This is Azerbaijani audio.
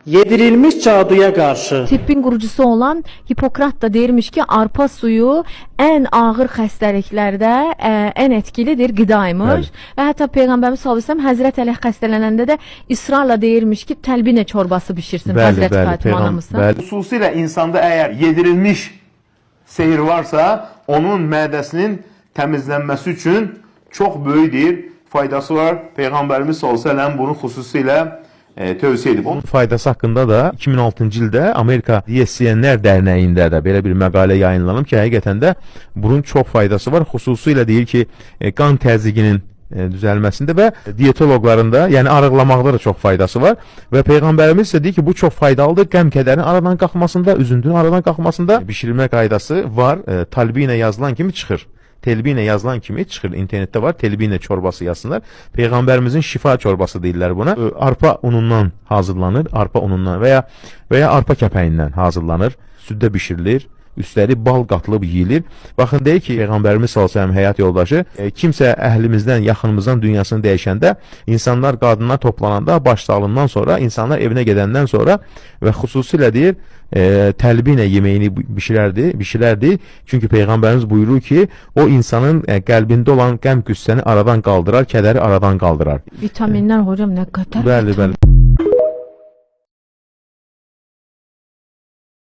Yedirilmiş caduya qarşı. Tibbin qurucusu olan Hipokrat da deyirmiş ki arpa suyu ən ağır xəstəliklərdə ən etkilidir qidaymış. Və hətta Peyğəmbərimiz sallallahu əleyhi və səlləm Həzrət Əli xəstələnəndə də israrla deyirmiş ki, təlbinə çorbası bişirsin Həzrət Fatimə anamızın. Xüsusilə insanda əgər yedirilmiş sehir varsa, onun mədəsinin təmizlənməsi üçün çox böyük faydası var. Peyğəmbərimiz sallallahu əleyhi və səlləm bunu xüsusilə tövsiyə edib. Onun faydası haqqında da 2006-cı ildə Amerika DSCNlər dərnəyində də belə bir məqalə yayınlanıb ki, həqiqətən də bunun çox faydası var. Xüsusilə deyir ki, qan təzyiqinin düzəlməsində və diyetoloqların da, yəni arıqlamaqda da çox faydası var. Və Peyğəmbərimiz isə deyir ki, bu çox faydalıdır. Qəm-kədərin aradan qalxmasında, üzüntünün aradan qalxmasında bişirilmə qaydası var. Talbi ilə yazılan kimi çıxır. Telbi ilə yazılan kimi çıxır. İnternetdə var. Telbi ilə çorbası yazsınlar. Peyğəmbərimizin şifa çorbası deyirlər buna. Arpa unundan hazırlanır. Arpa unundan və ya arpa kəpəyindən hazırlanır. Süddə bişirilir. Üstəlik bal qatılıb yeyilir. Baxın, deyir ki, Peyğəmbərimiz sallallahu əleyhi və səlləm həyat yoldaşı kimsə əhlimizdən, yaxınımızdan dünyasını dəyişəndə, insanlar, qadınlar toplananda, başsağlığından sonra, insanlar evinə gedəndən sonra və xüsusilə deyir, təlbi ilə yeməyini bişirərdi. Çünki Peyğəmbərimiz buyurur ki, o insanın qəlbində olan qəm-qüssəni aradan qaldırar, kədəri aradan qaldırar. Vitaminlər hocam nə qədər? Bəli.